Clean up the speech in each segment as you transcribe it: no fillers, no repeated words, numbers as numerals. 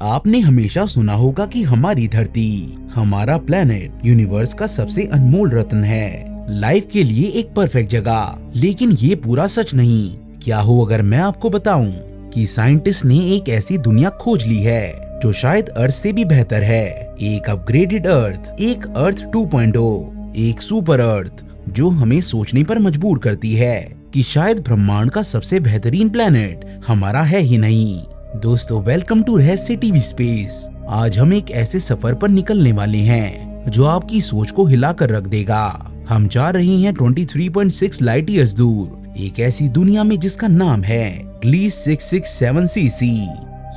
आपने हमेशा सुना होगा कि हमारी धरती, हमारा प्लेनेट यूनिवर्स का सबसे अनमोल रत्न है, लाइफ के लिए एक परफेक्ट जगह। लेकिन ये पूरा सच नहीं। क्या हो अगर मैं आपको बताऊं कि साइंटिस्ट ने एक ऐसी दुनिया खोज ली है जो शायद अर्थ से भी बेहतर है। एक अपग्रेडेड अर्थ, एक अर्थ 2.0, एक सुपर अर्थ जो हमें सोचने पर मजबूर करती है कि शायद ब्रह्मांड का सबसे बेहतरीन प्लेनेट हमारा है ही नहीं। दोस्तों, वेलकम टू रहस्य टीवी स्पेस। आज हम एक ऐसे सफर पर निकलने वाले हैं जो आपकी सोच को हिलाकर रख देगा। हम जा रहे हैं 23.6 लाइट ईयर्स दूर, एक ऐसी दुनिया में जिसका नाम है ग्लीस 667cc।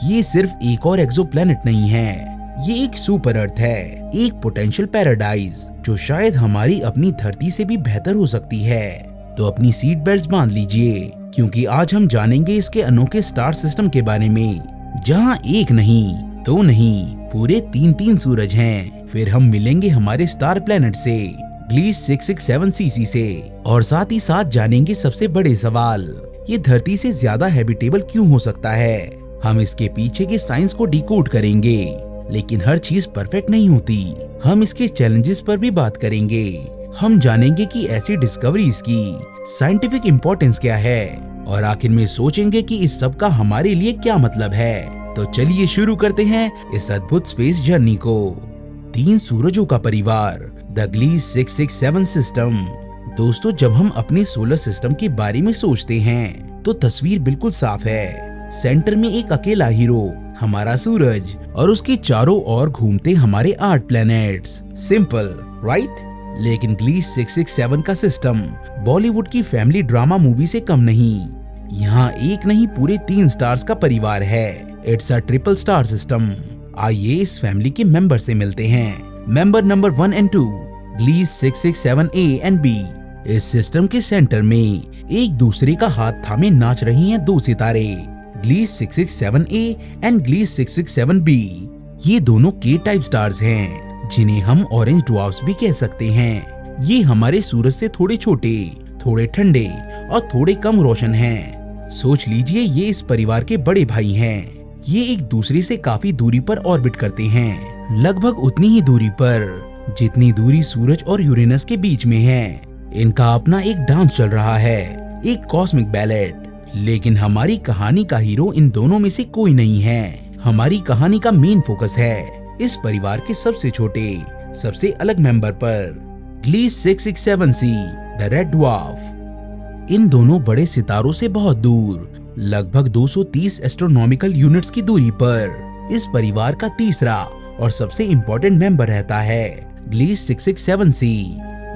ये सिर्फ एक और एक्सोप्लैनेट नहीं है, ये एक सुपर अर्थ है, एक पोटेंशियल पैराडाइज जो शायद हमारी अपनी धरती से भी बेहतर हो सकती है। तो अपनी सीट बेल्ट बांध लीजिए, क्योंकि आज हम जानेंगे इसके अनोखे स्टार सिस्टम के बारे में, जहां एक नहीं, दो नहीं, पूरे तीन सूरज हैं। फिर हम मिलेंगे हमारे स्टार प्लेनेट से, ग्लीस 667cc से, और साथ ही साथ जानेंगे सबसे बड़े सवाल, ये धरती से ज्यादा हैबिटेबल क्यों हो सकता है। हम इसके पीछे के साइंस को डिकोड करेंगे, लेकिन हर चीज परफेक्ट नहीं होती। हम इसके चैलेंजेस पर भी बात करेंगे। हम जानेंगे कि ऐसी डिस्कवरीज की साइंटिफिक इम्पोर्टेंस क्या है, और आखिर में सोचेंगे कि इस सब का हमारे लिए क्या मतलब है। तो चलिए शुरू करते हैं इस अद्भुत स्पेस जर्नी को। 3 सूरजों का परिवार, द ग्लीस 667 सिस्टम। दोस्तों, जब हम अपने सोलर सिस्टम के बारे में सोचते हैं तो तस्वीर बिल्कुल साफ है। सेंटर में एक अकेला हीरो, हमारा सूरज, और उसके चारों ओर घूमते हमारे 8 प्लैनेट्स। Simple, right? लेकिन ग्लीस 667 का सिस्टम बॉलीवुड की फैमिली ड्रामा मूवी से कम नहीं। यहाँ एक नहीं, पूरे 3 स्टार्स का परिवार है। It's a triple star system. आइए इस फैमिली के मेंबर से मिलते हैं। मेंबर नंबर 1 और 2, ग्लीस 667A और B। इस सिस्टम के सेंटर में एक दूसरे का हाथ थामे नाच रही हैं 2 सितारे, ग्लीस 667A और ग्लीस 667B। ये दोनों के टाइप स्टार्स हैं, जिन्हें हम ऑरेंज ड्वार्फ्स भी कह सकते हैं। ये हमारे सूरज से थोड़े छोटे, थोड़े ठंडे और थोड़े कम रोशन हैं। सोच लीजिए, ये इस परिवार के बड़े भाई हैं। ये एक दूसरे से काफी दूरी पर ऑर्बिट करते हैं, लगभग उतनी ही दूरी पर जितनी दूरी सूरज और यूरेनस के बीच में है। इनका अपना एक डांस चल रहा है, एक कॉस्मिक बैलेट। लेकिन हमारी कहानी का हीरो इन दोनों में से कोई नहीं है। हमारी कहानी का मेन फोकस है इस परिवार के सबसे छोटे, सबसे अलग मेंबर पर, Gliese 667C, the red dwarf. इन दोनों बड़े सितारों से बहुत दूर, लगभग 230 एस्ट्रोनॉमिकल यूनिट्स की दूरी पर, इस परिवार का तीसरा और सबसे इम्पोर्टेंट मेंबर रहता है, ग्लीस 667C।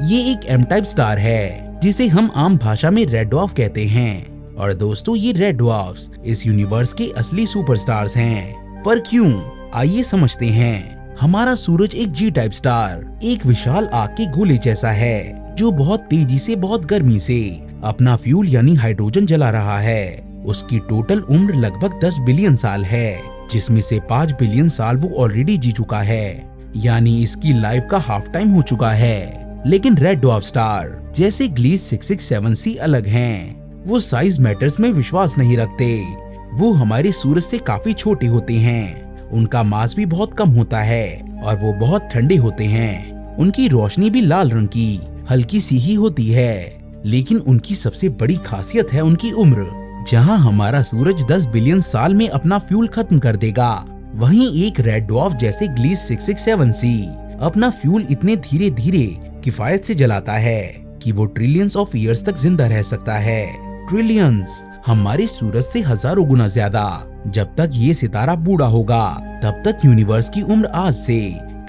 ये एक एम टाइप स्टार है, जिसे हम आम भाषा में रेड ड्वार्फ कहते हैं। और दोस्तों, ये रेड ड्वार्फ्स इस यूनिवर्स के असली सुपरस्टार्स हैं। पर क्यों? आइए समझते हैं। हमारा सूरज एक जी टाइप स्टार, एक विशाल आग के गोले जैसा है, जो बहुत तेजी से, बहुत गर्मी से अपना फ्यूल यानी हाइड्रोजन जला रहा है। उसकी टोटल उम्र लगभग 10 बिलियन साल है, जिसमें से 5 बिलियन साल वो ऑलरेडी जी चुका है, यानी इसकी लाइफ का हाफ टाइम हो चुका है। लेकिन रेड ड्वार्फ स्टार जैसे ग्लीस 667C अलग हैं। वो साइज मैटर्स में विश्वास नहीं रखते। वो हमारे सूरज से काफी छोटे होते हैं, उनका मास भी बहुत कम होता है, और वो बहुत ठंडे होते हैं। उनकी रोशनी भी लाल रंग की हल्की सी ही होती है। लेकिन उनकी सबसे बड़ी खासियत है उनकी उम्र। जहां हमारा सूरज 10 बिलियन साल में अपना फ्यूल खत्म कर देगा, वहीं एक रेड ड्वार्फ जैसे ग्लीस 667C अपना फ्यूल इतने धीरे धीरे किफायत से जलाता है कि वो ट्रिलियंस ऑफ ईयर्स तक जिंदा रह सकता है। ट्रिलियंस, हमारे सूरज से हजारों गुना ज्यादा। जब तक ये सितारा बूढ़ा होगा, तब तक यूनिवर्स की उम्र आज से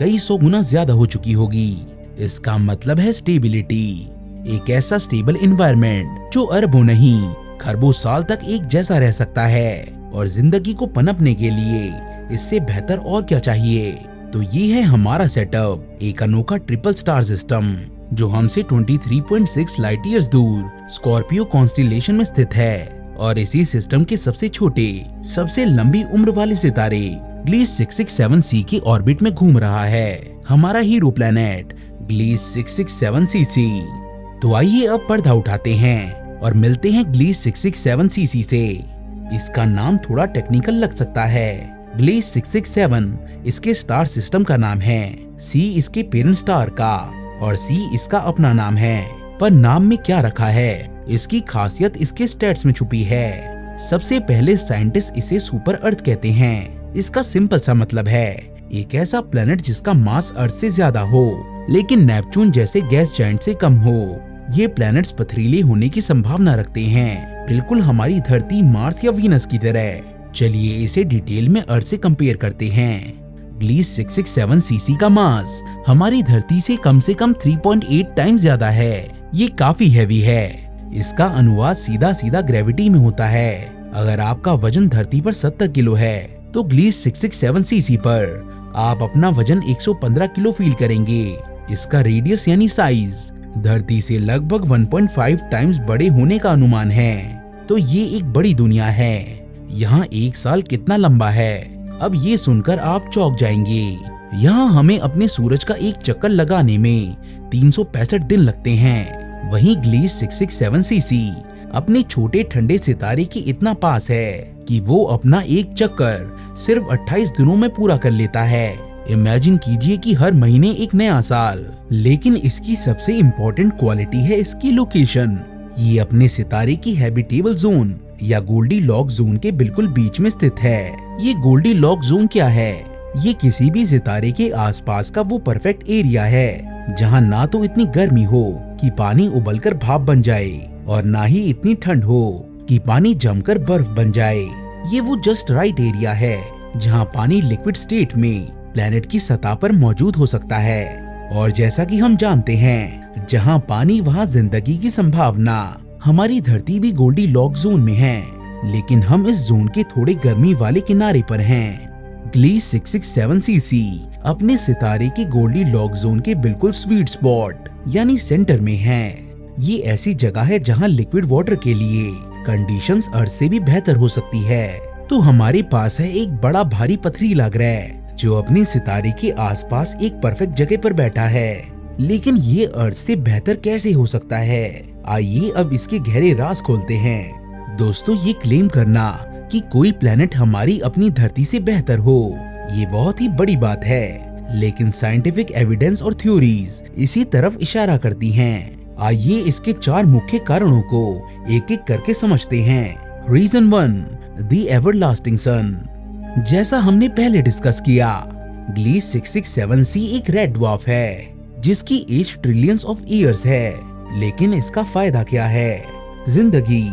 कई 100 गुना ज्यादा हो चुकी होगी। इसका मतलब है स्टेबिलिटी, एक ऐसा स्टेबल एनवायरनमेंट जो अरबों नहीं, खरबों साल तक एक जैसा रह सकता है। और जिंदगी को पनपने के लिए इससे बेहतर और क्या चाहिए। तो ये है हमारा सेटअप, एक अनोखा ट्रिपल स्टार सिस्टम जो हमसे 23.6 लाइट ईयर्स दूर स्कॉर्पियो कॉन्स्टेलेशन में स्थित है। और इसी सिस्टम के सबसे छोटे, सबसे लंबी उम्र वाले सितारे ग्लीस 667C के ऑर्बिट में घूम रहा है हमारा हीरो प्लेनेट ग्लीस 667cc। तो आइए अब पर्दा उठाते हैं और मिलते हैं ग्लीस 667cc से। इसका नाम थोड़ा टेक्निकल लग सकता है, ग्लीस 667 इसके स्टार सिस्टम का नाम है, सी इसके पेरेंट स्टार का और सी इसका अपना नाम है। पर नाम में क्या रखा है, इसकी खासियत इसके स्टेट्स में छुपी है। सबसे पहले साइंटिस्ट इसे सुपर अर्थ कहते हैं। इसका सिंपल सा मतलब है एक ऐसा प्लेनेट जिसका मास अर्थ से ज्यादा हो लेकिन नेपच्यून जैसे गैस जायंट से कम हो। ये प्लैनेट्स पथरीले होने की संभावना रखते हैं, बिल्कुल हमारी धरती, मार्स या वीनस की तरह। चलिए इसे डिटेल में अर्थ से कंपेयर करते हैं। ग्लीस 667 सीसी का मास हमारी धरती से कम 3.8 टाइम्स ज्यादा है। ये काफी हैवी है। इसका अनुवाद सीधा सीधा ग्रेविटी में होता है। अगर आपका वजन धरती पर 70 किलो है तो ग्लीस 667 सीसी पर आप अपना वजन 115 किलो फील करेंगे। इसका रेडियस यानी साइज धरती से लगभग 1.5 टाइम्स बड़े होने का अनुमान है। तो ये एक बड़ी दुनिया है। यहाँ एक साल कितना लंबा है, अब ये सुनकर आप चौंक जाएंगे। यहाँ हमें अपने सूरज का एक चक्कर लगाने में 365 दिन लगते हैं। वहीं ग्लीस 667 सीसी अपने छोटे ठंडे सितारे के इतना पास है कि वो अपना एक चक्कर सिर्फ 28 दिनों में पूरा कर लेता है। इमेजिन कीजिए कि हर महीने एक नया साल। लेकिन इसकी सबसे इम्पोर्टेंट क्वालिटी है इसकी लोकेशन। ये अपने सितारे की हैबिटेबल जोन या गोल्डीलॉक्स जोन के बिल्कुल बीच में स्थित है। ये गोल्डीलॉक्स जोन क्या है? ये किसी भी सितारे के आसपास का वो परफेक्ट एरिया है जहाँ ना तो इतनी गर्मी हो कि पानी उबलकर भाप बन जाए और ना ही इतनी ठंड हो कि पानी जमकर बर्फ बन जाए। ये वो जस्ट राइट एरिया है जहाँ पानी लिक्विड स्टेट में प्लेनेट की सतह पर मौजूद हो सकता है। और जैसा कि हम जानते हैं, जहाँ पानी वहाँ जिंदगी की संभावना। हमारी धरती भी गोल्डीलॉक्स जोन में है, लेकिन हम इस जोन के थोड़े गर्मी वाले किनारे पर हैं। ग्लीस 667 सीसी अपने सितारे की गोल्डीलॉक्स जोन के बिल्कुल स्वीट स्पॉट यानी सेंटर में है। ये ऐसी जगह है जहाँ लिक्विड वाटर के लिए कंडीशंस अर्थ से भी बेहतर हो सकती है। तो हमारे पास है एक बड़ा भारी पथरीला ग्रह जो अपने सितारे के आसपास एक परफेक्ट जगह पर बैठा है। लेकिन ये अर्थ से बेहतर कैसे हो सकता है? आइए अब इसके गहरे राज खोलते हैं। दोस्तों, ये क्लेम करना कि कोई प्लेनेट हमारी अपनी धरती से बेहतर हो, ये बहुत ही बड़ी बात है। लेकिन साइंटिफिक एविडेंस और थ्योरीज इसी तरफ इशारा करती हैं। आइए इसके 4 मुख्य कारणों को एक एक करके समझते हैं। रीजन 1, द एवरलास्टिंग सन। जैसा हमने पहले डिस्कस किया, ग्लीस 667c एक रेड ड्वार्फ है जिसकी एज ट्रिलियंस ऑफ ईयर्स है। लेकिन इसका फायदा क्या है? जिंदगी,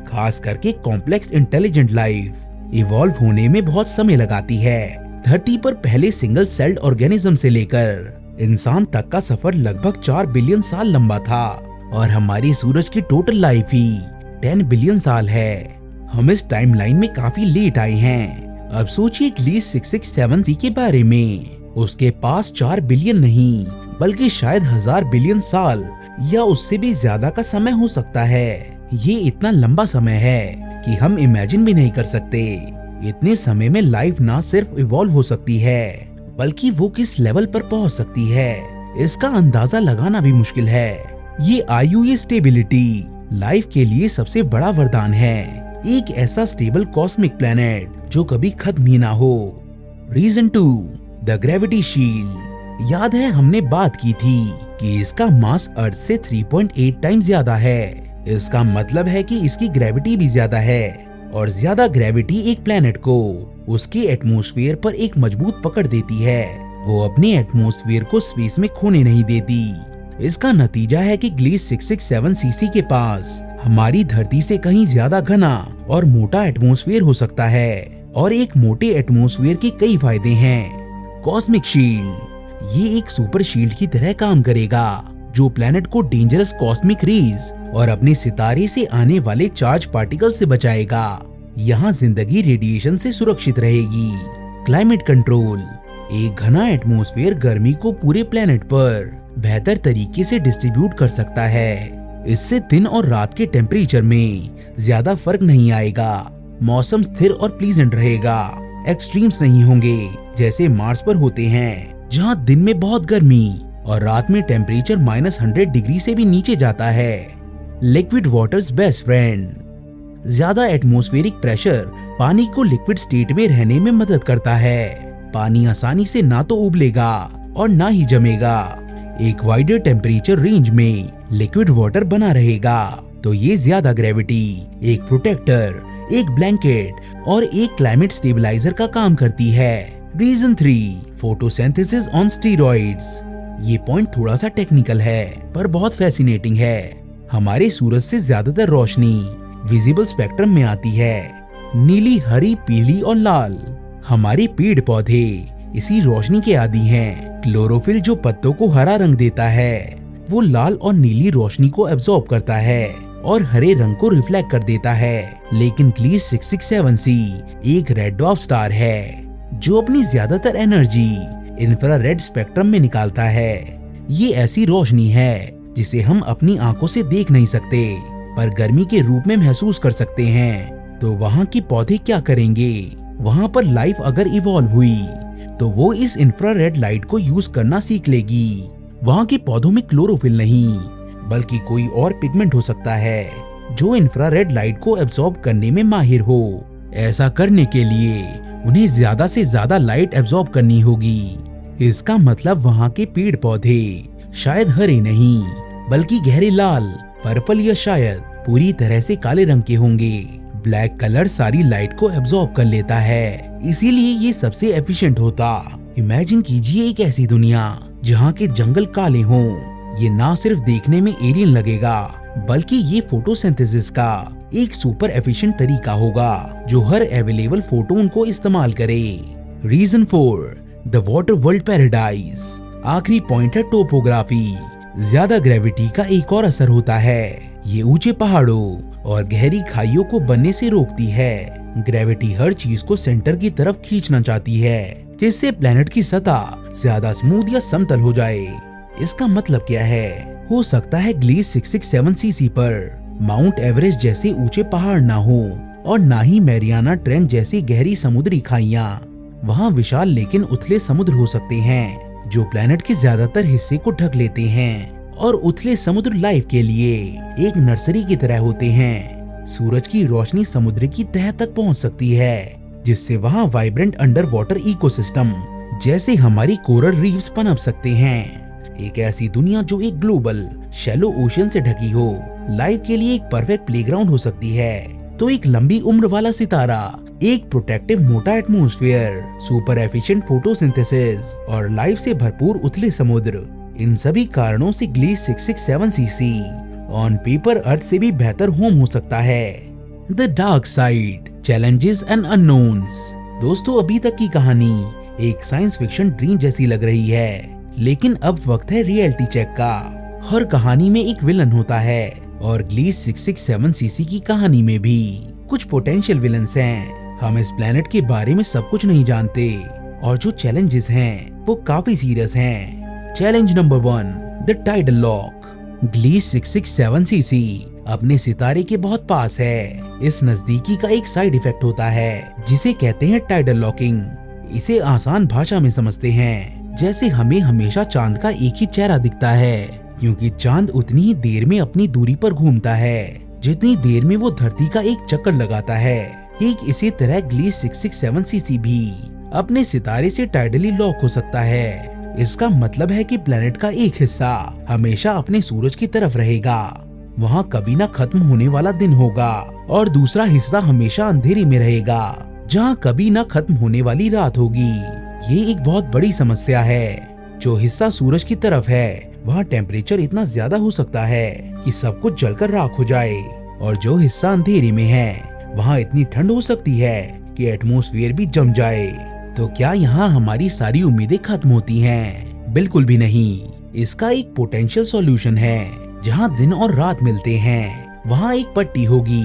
खास करके कॉम्प्लेक्स इंटेलिजेंट लाइफ इवॉल्व होने में बहुत समय लगाती है। धरती पर पहले सिंगल सेल्ड ऑर्गेनिज्म से लेकर इंसान तक का सफर लगभग 4 बिलियन साल लंबा था और हमारी सूरज की टोटल लाइफ ही 10 बिलियन साल है। हम इस टाइमलाइन में काफी लेट आए हैं। अब सोचिए ग्लीस 667c के बारे में। उसके पास 4 बिलियन नहीं बल्कि शायद 1000 बिलियन साल या उससे भी ज्यादा का समय हो सकता है। ये इतना लंबा समय है कि हम इमेजिन भी नहीं कर सकते। इतने समय में लाइफ ना सिर्फ इवॉल्व हो सकती है बल्कि वो किस लेवल पर पहुंच सकती है, इसका अंदाजा लगाना भी मुश्किल है। ये आयु, ये स्टेबिलिटी लाइफ के लिए सबसे बड़ा वरदान है। एक ऐसा स्टेबल कॉस्मिक प्लेनेट जो कभी खत्म ही ना हो। Reason 2, the gravity shield. याद है हमने बात की थी कि इसका मास अर्थ से 3.8 टाइम्स ज्यादा है। इसका मतलब है कि इसकी ग्रेविटी भी ज्यादा है और ज्यादा ग्रेविटी एक प्लेनेट को उसके एटमॉस्फेयर पर एक मजबूत पकड़ देती है। वो अपने एटमॉस्फेयर को स्पेस में खोने नहीं देती। इसका नतीजा है कि ग्लीस 667 सीसी के पास हमारी धरती से कहीं ज्यादा घना और मोटा एटमॉस्फेयर हो सकता है। और एक मोटे एटमॉस्फेयर के कई फायदे हैं। कॉस्मिक शील्ड, ये एक सुपर शील्ड की तरह काम करेगा जो प्लेनेट को डेंजरस कॉस्मिक रेज और अपने सितारे से आने वाले चार्ज पार्टिकल से बचाएगा। यहाँ जिंदगी रेडिएशन से सुरक्षित रहेगी। क्लाइमेट कंट्रोल, एक घना एटमॉस्फेयर गर्मी को पूरे प्लेनेट पर बेहतर तरीके से डिस्ट्रीब्यूट कर सकता है। इससे दिन और रात के टेम्परेचर में ज्यादा फर्क नहीं आएगा। मौसम स्थिर और प्लीजेंट रहेगा। एक्सट्रीम्स नहीं होंगे जैसे मार्स पर होते हैं जहां दिन में बहुत गर्मी और रात में टेम्परेचर -100 डिग्री से भी नीचे जाता है। लिक्विड वाटर्स बेस्ट फ्रेंड, ज्यादा एटमॉस्फेरिक प्रेशर पानी को लिक्विड स्टेट में रहने में मदद करता है। पानी आसानी से ना तो उबलेगा और ना ही जमेगा। एक वाइडर टेम्परेचर रेंज में लिक्विड वाटर बना रहेगा। तो ये ज्यादा ग्रेविटी, एक प्रोटेक्टर, एक ब्लैंकेट और एक क्लाइमेट स्टेबलाइजर का काम करती है। Reason 3, photosynthesis on steroids. ये पॉइंट थोड़ा सा टेक्निकल है पर बहुत फैसिनेटिंग है। हमारे सूरज से ज्यादातर रोशनी विजिबल स्पेक्ट्रम में आती है, नीली, हरी, पीली और लाल। हमारे पेड़ पौधे इसी रोशनी के आदी हैं। क्लोरोफिल जो पत्तों को हरा रंग देता है, वो लाल और नीली रोशनी को एब्जॉर्ब करता है और हरे रंग को रिफ्लेक्ट कर देता है। लेकिन ग्लीस 667c एक रेड ड्वार्फ स्टार है जो अपनी ज्यादातर एनर्जी इंफ्रारेड स्पेक्ट्रम में निकालता है। ये ऐसी रोशनी है जिसे हम अपनी आंखों से देख नहीं सकते पर गर्मी के रूप में महसूस कर सकते हैं। तो वहाँ के पौधे क्या करेंगे? वहाँ पर लाइफ अगर इवॉल्व हुई तो वो इस इंफ्रारेड लाइट को यूज करना सीख लेगी। वहाँ के पौधों में क्लोरोफिल नहीं बल्कि कोई और पिगमेंट हो सकता है जो इंफ्रारेड लाइट को एब्जॉर्ब करने में माहिर हो। ऐसा करने के लिए उन्हें ज्यादा से ज्यादा लाइट एब्जॉर्ब करनी होगी। इसका मतलब वहाँ के पेड़ पौधे शायद हरे नहीं बल्कि गहरे लाल, पर्पल या शायद पूरी तरह से काले रंग के होंगे। ब्लैक कलर सारी लाइट को एब्जॉर्ब कर लेता है, इसीलिए ये सबसे एफिशिएंट होता। इमेजिन कीजिए एक ऐसी दुनिया जहाँ के जंगल काले हों। ये ना सिर्फ देखने में एलियन लगेगा बल्कि ये फोटोसिंथेसिस का एक सुपर एफिशिएंट तरीका होगा जो हर अवेलेबल फोटोन को इस्तेमाल करे। Reason 4, the water world paradise. आखिरी पॉइंट है टोपोग्राफी। ज्यादा ग्रेविटी का एक और असर होता है, ये ऊंचे पहाड़ों और गहरी खाइयों को बनने से रोकती है। ग्रेविटी हर चीज को सेंटर की तरफ खींचना चाहती है जिससे प्लेनेट की सतह ज्यादा स्मूथ या समतल हो जाए। इसका मतलब क्या है? हो सकता है ग्लीस 667cc पर माउंट एवरेस्ट जैसे ऊंचे पहाड़ ना हो और ना ही मैरियाना ट्रेंच जैसी गहरी समुद्री खाइयां। वहाँ विशाल लेकिन उथले समुद्र हो सकते हैं जो प्लेनेट के ज्यादातर हिस्से को ढक लेते हैं। और उथले समुद्र लाइफ के लिए एक नर्सरी की तरह होते हैं। सूरज की रोशनी समुद्र की तह तक पहुंच सकती है जिससे वहां वाइब्रेंट अंडर वाटर इकोसिस्टम जैसे हमारी कोरल रीफ्स पनप सकते हैं। एक ऐसी दुनिया जो एक ग्लोबल शैलो ओशन से ढकी हो लाइफ के लिए एक परफेक्ट प्लेग्राउंड हो सकती है। तो एक लंबी उम्र वाला सितारा, एक प्रोटेक्टिव मोटा एटमॉस्फेयर, सुपर एफिशिएंट फोटोसिंथेसिस और लाइफ से भरपूर उथले समुद्र, इन सभी कारणों से ग्लीस 667cc ऑन पेपर अर्थ से भी बेहतर होम हो सकता है। The dark side, challenges and unknowns. दोस्तों, अभी तक की कहानी एक साइंस फिक्शन ड्रीम जैसी लग रही है, लेकिन अब वक्त है रियलिटी चेक का। हर कहानी में एक विलन होता है और ग्लीस 667cc की कहानी में भी कुछ पोटेंशियल विलन्स हैं। हम इस प्लेनेट के बारे में सब कुछ नहीं जानते और जो चैलेंजेस हैं वो काफी सीरियस हैं। Challenge number 1, the tidal lock. Gliese 667cc अपने सितारे के बहुत पास है। इस नजदीकी का एक साइड इफेक्ट होता है जिसे कहते हैं टाइडल लॉकिंग। इसे आसान भाषा में समझते हैं जैसे हमें हमेशा चांद का एक ही चेहरा दिखता है, क्योंकि चांद उतनी ही देर में अपनी दूरी पर घूमता है जितनी देर में वो धरती का एक चक्कर लगाता है। ठीक इसी तरह ग्लीस 667cc भी अपने सितारे से टाइडली लॉक हो सकता है। इसका मतलब है कि प्लेनेट का एक हिस्सा हमेशा अपने सूरज की तरफ रहेगा, वहाँ कभी ना खत्म होने वाला दिन होगा, और दूसरा हिस्सा हमेशा अंधेरे में रहेगा जहाँ कभी ना खत्म होने वाली रात होगी। ये एक बहुत बड़ी समस्या है। जो हिस्सा सूरज की तरफ है वहाँ टेम्परेचर इतना ज्यादा हो सकता है कि सब कुछ जलकर राख हो जाए, और जो हिस्सा अंधेरे में है वहाँ इतनी ठंड हो सकती है कि एटमॉस्फेयर भी जम जाए। तो क्या यहाँ हमारी सारी उम्मीदें खत्म होती हैं? बिल्कुल भी नहीं। इसका एक पोटेंशियल सॉल्यूशन है। जहाँ दिन और रात मिलते हैं वहाँ एक पट्टी होगी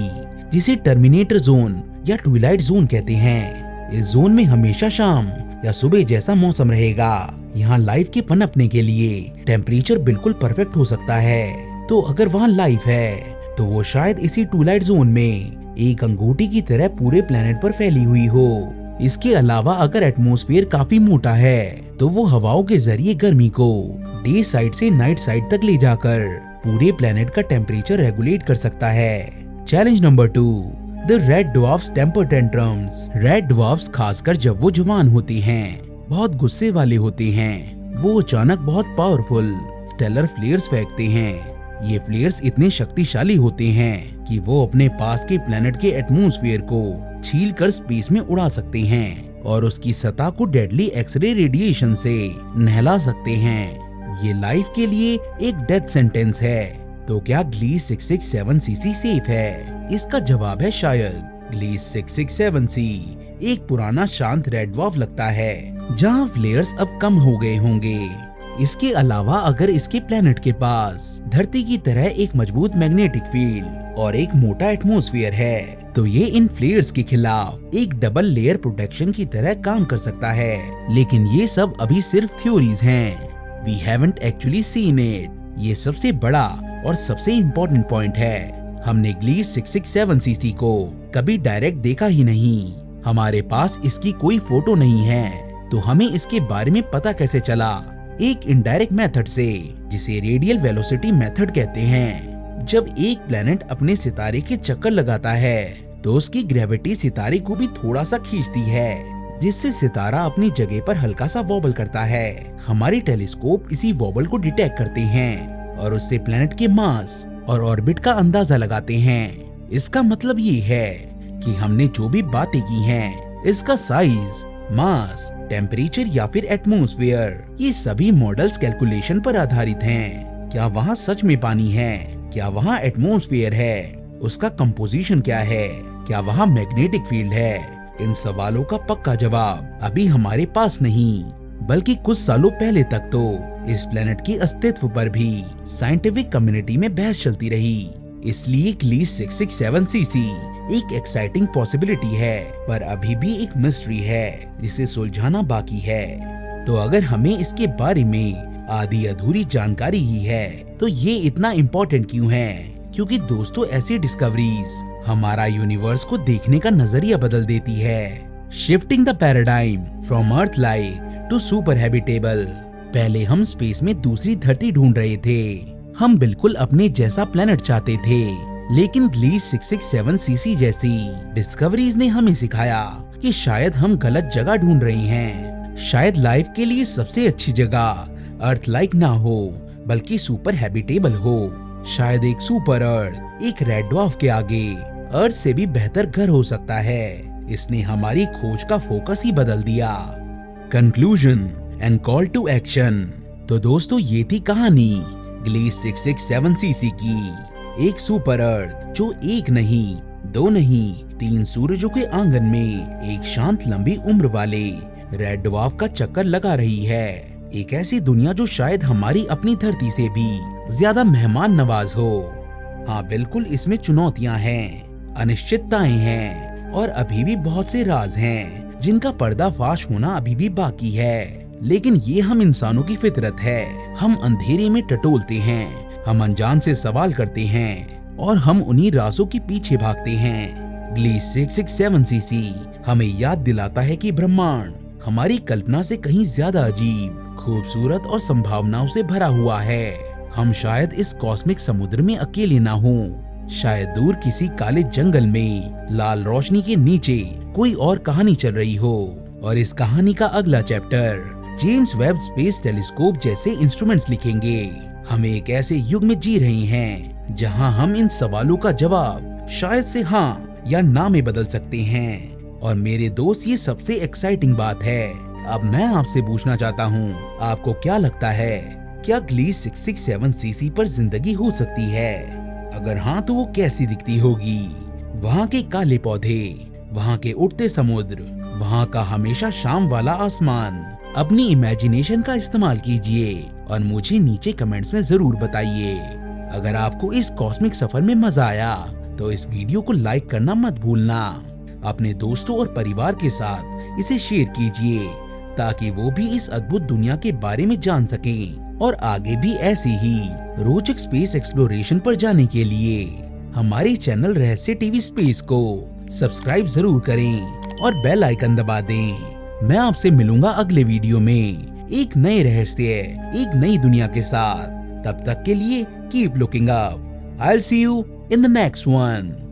जिसे टर्मिनेटर जोन या ट्विलाइट जोन कहते हैं। इस जोन में हमेशा शाम या सुबह जैसा मौसम रहेगा। यहाँ लाइफ के पनपने के लिए टेम्परेचर बिल्कुल परफेक्ट हो सकता है। तो अगर वहाँ लाइफ है तो वो शायद इसी ट्विलाइट जोन में एक अंगूठी की तरह पूरे प्लेनेट पर फैली हुई हो। इसके अलावा अगर एटमॉस्फेयर काफी मोटा है तो वो हवाओं के जरिए गर्मी को डे साइड से नाइट साइड तक ले जाकर पूरे प्लेनेट का टेम्परेचर रेगुलेट कर सकता है। Challenge number 2, the red dwarfs temper tantrums. Red dwarfs खासकर जब वो जवान होते हैं, बहुत गुस्से वाले होते हैं। वो अचानक बहुत पावरफुल स्टेलर फ्लेयर्स फेंकते हैं। ये फ्लेयर्स इतने शक्तिशाली होते हैं कि वो अपने पास के प्लेनेट के एटमॉस्फेयर को छीलकर स्पेस में उड़ा सकते हैं और उसकी सतह को डेडली एक्सरे रेडिएशन से नहला सकते हैं। ये लाइफ के लिए एक डेथ सेंटेंस है। तो क्या ग्लीस 667cc सेफ है? इसका जवाब है शायद। ग्लीस 667c एक पुराना शांत रेड ड्वार्फ लगता है जहाँ फ्लेयर्स अब कम हो गए होंगे। इसके अलावा अगर इसके प्लेनेट के पास धरती की तरह एक मजबूत मैग्नेटिक फील्ड और एक मोटा एटमॉस्फेयर है, तो ये इन फ्लेयर्स के खिलाफ एक डबल लेयर प्रोटेक्शन की तरह काम कर सकता है। लेकिन ये सब अभी सिर्फ थ्योरीज हैं। We haven't actually seen it. ये सबसे बड़ा और सबसे इम्पोर्टेंट पॉइंट है, हमने ग्लीस 667cc को कभी डायरेक्ट देखा ही नहीं। हमारे पास इसकी कोई फोटो नहीं है, तो हमें इसके बारे में पता कैसे चला? एक इनडायरेक्ट मेथड से, जिसे रेडियल वेलोसिटी मेथड कहते हैं। जब एक प्लेनेट अपने सितारे के चक्कर लगाता है, तो उसकी ग्रेविटी सितारे को भी थोड़ा सा खींचती है, जिससे सितारा अपनी जगह पर हल्का सा वॉबल करता है। हमारी टेलीस्कोप इसी वॉबल को डिटेक्ट करते हैं और उससे प्लेनेट के मास और ऑर्बिट का अंदाजा लगाते हैं। इसका मतलब ये है कि हमने जो भी बातें की हैं, इसका साइज, मास, टेम्परेचर या फिर एटमॉस्फेयर, ये सभी मॉडल्स कैलकुलेशन पर आधारित हैं। क्या वहाँ सच में पानी है? क्या वहाँ एटमॉस्फेयर है? उसका कंपोजिशन क्या है? क्या वहाँ मैग्नेटिक फील्ड है? इन सवालों का पक्का जवाब अभी हमारे पास नहीं, बल्कि कुछ सालों पहले तक तो इस प्लेनेट के अस्तित्व पर भी साइंटिफिक कम्युनिटी में बहस चलती रही। इसलिए ग्लीस 667cc एक एक्साइटिंग पॉसिबिलिटी है, पर अभी भी एक मिस्ट्री है जिसे सुलझाना बाकी है। तो अगर हमें इसके बारे में आधी अधूरी जानकारी ही है, तो ये इतना इम्पोर्टेंट क्यों है? क्योंकि दोस्तों, ऐसी डिस्कवरीज हमारा यूनिवर्स को देखने का नजरिया बदल देती है। Shifting the paradigm from Earth like to super habitable. पहले हम स्पेस में दूसरी धरती ढूंढ रहे थे। हम बिल्कुल अपने जैसा प्लेनेट चाहते थे, लेकिन ग्लीस 667cc जैसी डिस्कवरीज ने हमें सिखाया कि शायद हम गलत जगह ढूंढ रहे हैं। शायद लाइफ के लिए सबसे अच्छी जगह अर्थ लाइक ना हो, बल्कि सुपर हैबिटेबल हो। शायद एक सुपर अर्थ, एक रेड ड्वार्फ के आगे अर्थ से भी बेहतर घर हो सकता है। इसने हमारी खोज का फोकस ही बदल दिया। Conclusion and call to action. तो दोस्तों, ये थी कहानी ग्लीस 667cc की। एक सुपर अर्थ जो एक नहीं, दो नहीं, 3 सूरजों के आंगन में एक शांत लंबी उम्र वाले रेड ड्वार्फ का चक्कर लगा रही है। एक ऐसी दुनिया जो शायद हमारी अपनी धरती से भी ज्यादा मेहमान नवाज हो। हाँ बिल्कुल, इसमें चुनौतियाँ हैं, अनिश्चितताएं हैं और अभी भी बहुत से राज हैं जिनका पर्दाफाश होना अभी भी बाकी है। लेकिन ये हम इंसानों की फितरत है। हम अंधेरे में टटोलते हैं, हम अनजान से सवाल करते हैं और हम उन्हीं राजों के पीछे भागते हैं। ग्लीस 667cc हमें याद दिलाता है कि ब्रह्मांड हमारी कल्पना से कहीं ज्यादा अजीब, खूबसूरत और संभावनाओं से भरा हुआ है। हम शायद इस कॉस्मिक समुद्र में अकेले ना हों। शायद दूर किसी काले जंगल में लाल रोशनी के नीचे कोई और कहानी चल रही हो, और इस कहानी का अगला chapter James Webb space telescope जैसे इंस्ट्रूमेंट्स लिखेंगे। हम एक ऐसे युग में जी रहे हैं जहां हम इन सवालों का जवाब शायद से हाँ या ना में बदल सकते हैं। और मेरे दोस्त, ये सबसे एक्साइटिंग बात है। अब मैं आपसे पूछना चाहता हूँ, आपको क्या लगता है, क्या ग्लीस 667cc पर जिंदगी हो सकती है? अगर हाँ, तो वो कैसी दिखती होगी? वहाँ के काले पौधे, वहाँ के उठते समुद्र, वहाँ का हमेशा शाम वाला आसमान। अपनी इमेजिनेशन का इस्तेमाल कीजिए और मुझे नीचे कमेंट्स में जरूर बताइए। अगर आपको इस कॉस्मिक सफर में मजा आया, तो इस वीडियो को लाइक करना मत भूलना। अपने दोस्तों और परिवार के साथ इसे शेयर कीजिए, ताकि वो भी इस अद्भुत दुनिया के बारे में जान सकें और आगे भी ऐसे ही रोचक स्पेस एक्सप्लोरेशन पर जाने के लिए हमारे चैनल रहस्य टीवी स्पेस को सब्सक्राइब जरूर करें और बेल आइकन दबा दें। मैं आपसे मिलूंगा अगले वीडियो में एक नए रहस्य, एक नई दुनिया के साथ। तब तक के लिए keep looking up. I'll see you in the next one.